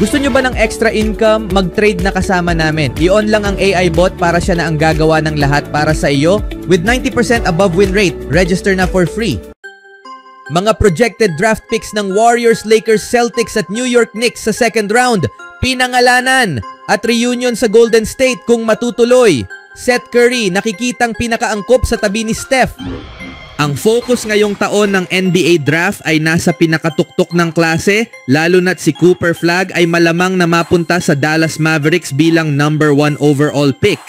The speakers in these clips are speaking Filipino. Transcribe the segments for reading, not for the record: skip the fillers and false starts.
Gusto nyo ba ng extra income? Mag-trade na kasama namin. I-on lang ang AI bot para siya na ang gagawa ng lahat para sa iyo. With 90% above win rate, register na for free. Mga projected draft picks ng Warriors, Lakers, Celtics at New York Knicks sa second round. Pinangalanan at reunion sa Golden State kung matutuloy. Seth Curry nakikitang pinakaangkop sa tabi ni Steph. Ang focus ngayong taon ng NBA draft ay nasa pinakatuktok ng klase, lalo na't si Cooper Flagg ay malamang na mapunta sa Dallas Mavericks bilang number 1 overall pick.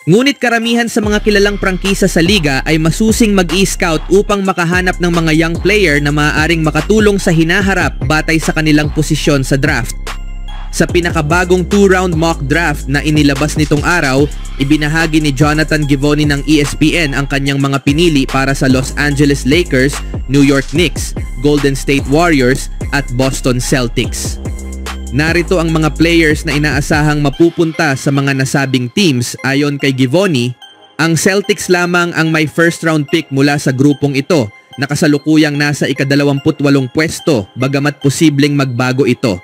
Ngunit karamihan sa mga kilalang prangkisa sa liga ay masusing mag-i-scout upang makahanap ng mga young player na maaaring makatulong sa hinaharap batay sa kanilang posisyon sa draft. Sa pinakabagong 2-round mock draft na inilabas nitong araw, ibinahagi ni Jonathan Givony ng ESPN ang kanyang mga pinili para sa Los Angeles Lakers, New York Knicks, Golden State Warriors at Boston Celtics. Narito ang mga players na inaasahang mapupunta sa mga nasabing teams ayon kay Givony. Ang Celtics lamang ang may first round pick mula sa grupong ito na kasalukuyang nasa ika-28 pwesto bagamat posibleng magbago ito.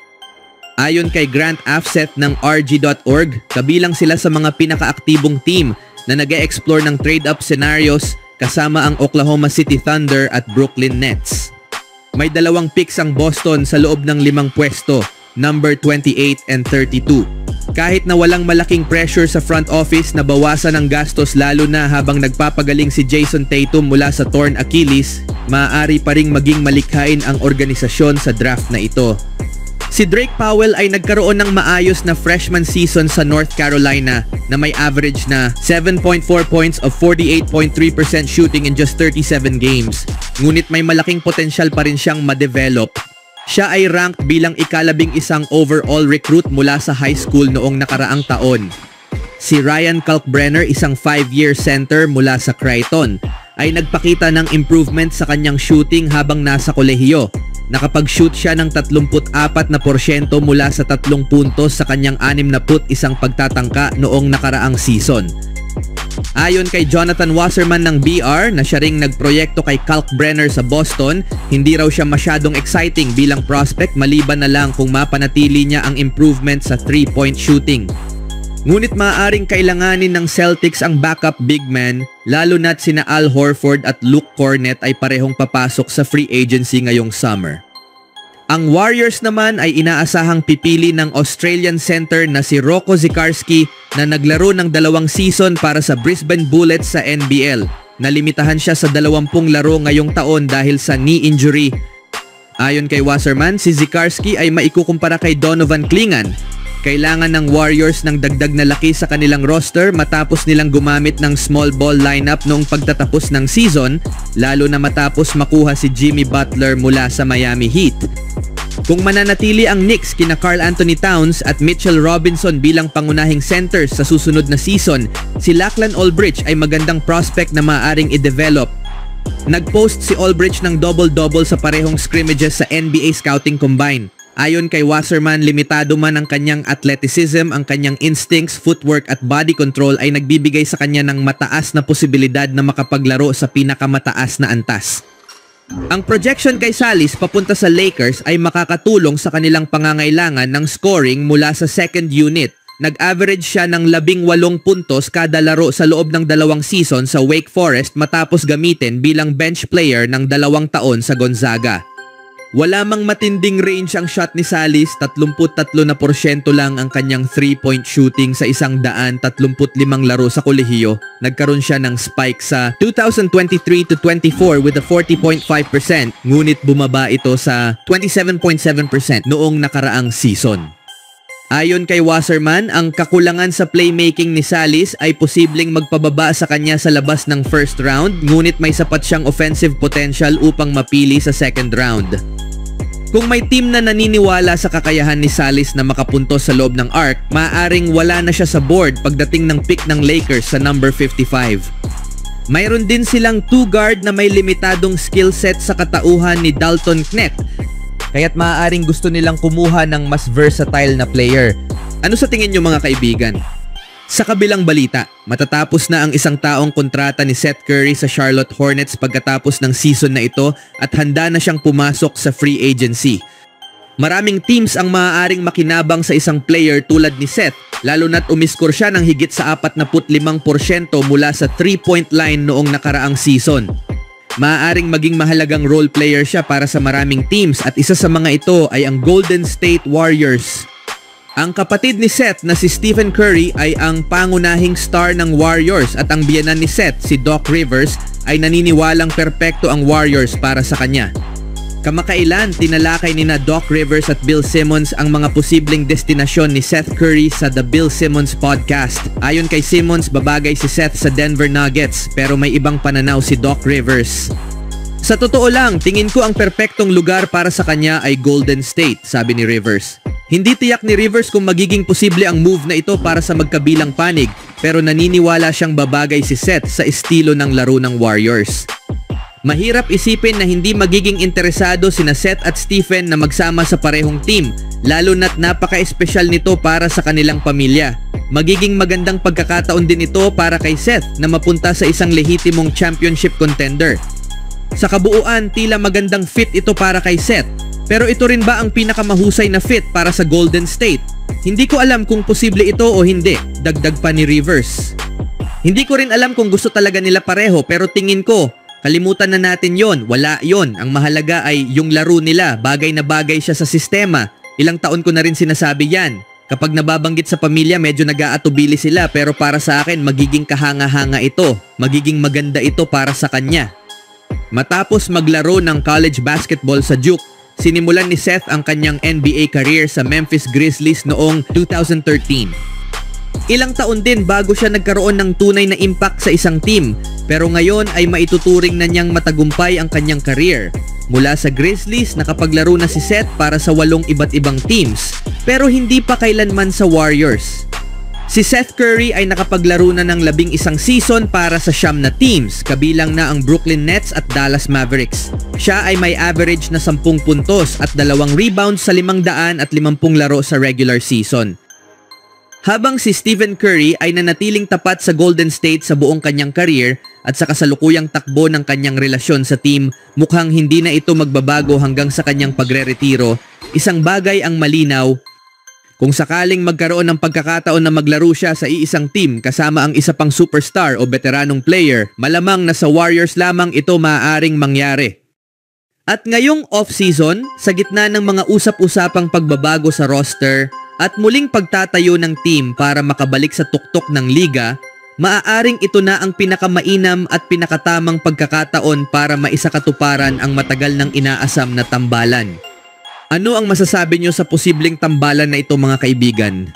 Ayon kay Grant Afseth ng RG.org, kabilang sila sa mga pinakaaktibong team na nag-e-explore ng trade-up scenarios kasama ang Oklahoma City Thunder at Brooklyn Nets. May 2 picks ang Boston sa loob ng 5 pwesto, number 28 and 32. Kahit na walang malaking pressure sa front office na bawasan ang gastos lalo na habang nagpapagaling si Jason Tatum mula sa torn Achilles, maaari pa ring maging malikhain ang organisasyon sa draft na ito. Si Drake Powell ay nagkaroon ng maayos na freshman season sa North Carolina na may average na 7.4 points of 48.3% shooting in just 37 games. Ngunit may malaking potensyal pa rin siyang ma-develop. Siya ay ranked bilang ika-11 overall recruit mula sa high school noong nakaraang taon. Si Ryan Kalkbrenner, isang 5-year center mula sa Creighton, ay nagpakita ng improvement sa kanyang shooting habang nasa kolehiyo. Nakapag-shoot siya ng 34% mula sa 3 puntos sa kanyang 61 pagtatangka noong nakaraang season. Ayon kay Jonathan Wasserman ng BR na siya ring nagproyekto kay Kalkbrenner sa Boston, hindi raw siya masyadong exciting bilang prospect maliban na lang kung mapanatili niya ang improvement sa 3-point shooting. Ngunit maaaring kailanganin ng Celtics ang backup big man, lalo na't sina Al Horford at Luke Kornet ay parehong papasok sa free agency ngayong summer. Ang Warriors naman ay inaasahang pipili ng Australian center na si Rocco Zikarski na naglaro ng 2 season para sa Brisbane Bullets sa NBL. Nalimitahan siya sa 20 laro ngayong taon dahil sa knee injury. Ayon kay Wasserman, si Zikarski ay maikukumpara kay Donovan Clingan. Kailangan ng Warriors ng dagdag na laki sa kanilang roster matapos nilang gumamit ng small ball lineup noong pagtatapos ng season, lalo na matapos makuha si Jimmy Butler mula sa Miami Heat. Kung mananatili ang Knicks kina Karl Anthony Towns at Mitchell Robinson bilang pangunahing centers sa susunod na season, si Lachlan Olbrich ay magandang prospect na maaaring i-develop. Nag-post si Olbrich ng double-double sa parehong scrimmages sa NBA Scouting Combine. Ayon kay Wasserman, limitado man ang kanyang athleticism, ang kanyang instincts, footwork at body control ay nagbibigay sa kanya ng mataas na posibilidad na makapaglaro sa pinakamataas na antas. Ang projection kay Salis papunta sa Lakers ay makakatulong sa kanilang pangangailangan ng scoring mula sa second unit. Nag-average siya ng 18 puntos kada laro sa loob ng 2 season sa Wake Forest matapos gamitin bilang bench player ng 2 taon sa Gonzaga. Wala mang matinding range ang shot ni Salis, 33% lang ang kanyang 3-point shooting sa 135 laro sa kolehiyo. Nagkaroon siya ng spike sa 2023-24 with a 40.5%, ngunit bumaba ito sa 27.7% noong nakaraang season. Ayon kay Wasserman, ang kakulangan sa playmaking ni Salis ay posibleng magpababa sa kanya sa labas ng first round, ngunit may sapat siyang offensive potential upang mapili sa second round. Kung may team na naniniwala sa kakayahan ni Salis na makapunto sa loob ng arc, maaaring wala na siya sa board pagdating ng pick ng Lakers sa number 55. Mayroon din silang 2 guard na may limitadong skill set sa katauhan ni Dalton Knecht, kaya't maaaring gusto nilang kumuha ng mas versatile na player. Ano sa tingin niyo mga kaibigan? Sa kabilang balita, matatapos na ang 1 taong kontrata ni Seth Curry sa Charlotte Hornets pagkatapos ng season na ito at handa na siyang pumasok sa free agency. Maraming teams ang maaaring makinabang sa isang player tulad ni Seth, lalo na't umiskor siya ng higit sa 45% mula sa 3-point line noong nakaraang season. Maaaring maging mahalagang role player siya para sa maraming teams at isa sa mga ito ay ang Golden State Warriors. Ang kapatid ni Seth na si Stephen Curry ay ang pangunahing star ng Warriors at ang biyenan ni Seth, si Doc Rivers, ay naniniwalang perpekto ang Warriors para sa kanya. Kamakailan, tinalakay nina Doc Rivers at Bill Simmons ang mga posibleng destinasyon ni Seth Curry sa The Bill Simmons Podcast. Ayon kay Simmons, babagay si Seth sa Denver Nuggets pero may ibang pananaw si Doc Rivers. Sa totoo lang, tingin ko ang perpektong lugar para sa kanya ay Golden State, sabi ni Rivers. Hindi tiyak ni Rivers kung magiging posible ang move na ito para sa magkabilang panig pero naniniwala siyang babagay si Seth sa estilo ng laro ng Warriors. Mahirap isipin na hindi magiging interesado sina Seth at Stephen na magsama sa parehong team, lalo na't napaka-espesyal nito para sa kanilang pamilya. Magiging magandang pagkakataon din ito para kay Seth na mapunta sa isang lehitimong championship contender. Sa kabuuan, tila magandang fit ito para kay Seth, pero ito rin ba ang pinakamahusay na fit para sa Golden State? Hindi ko alam kung posible ito o hindi, dagdag pa ni Rivers. Hindi ko rin alam kung gusto talaga nila pareho pero tingin ko, kalimutan na natin yon, wala yon. Ang mahalaga ay yung laro nila, bagay na bagay siya sa sistema. Ilang taon ko na rin sinasabi yan. Kapag nababanggit sa pamilya, medyo nag-aatubili sila pero para sa akin, magiging kahanga-hanga ito. Magiging maganda ito para sa kanya. Matapos maglaro ng college basketball sa Duke, sinimulan ni Seth ang kanyang NBA career sa Memphis Grizzlies noong 2013. Ilang taon din bago siya nagkaroon ng tunay na impact sa isang team, pero ngayon ay maituturing na niyang matagumpay ang kanyang career. Mula sa Grizzlies, nakapaglaro na si Seth para sa 8 iba't ibang teams, pero hindi pa kailanman sa Warriors. Si Seth Curry ay nakapaglaro na ng 11 season para sa 9 na teams, kabilang na ang Brooklyn Nets at Dallas Mavericks. Siya ay may average na 10 puntos at 2 rebounds sa 550 laro sa regular season. Habang si Stephen Curry ay nanatiling tapat sa Golden State sa buong kanyang career at sa kasalukuyang takbo ng kanyang relasyon sa team, mukhang hindi na ito magbabago hanggang sa kanyang pagre-retiro. Isang bagay ang malinaw, kung sakaling magkaroon ng pagkakataon na maglaro siya sa iisang team kasama ang isa pang superstar o veteranong player, malamang na sa Warriors lamang ito maaaring mangyari. At ngayong off-season, sa gitna ng mga usap-usapang pagbabago sa roster, at muling pagtatayo ng team para makabalik sa tuktok ng liga, maaaring ito na ang pinakamainam at pinakatamang pagkakataon para maisakatuparan ang matagal ng inaasam na tambalan. Ano ang masasabi nyo sa posibleng tambalan na ito mga kaibigan?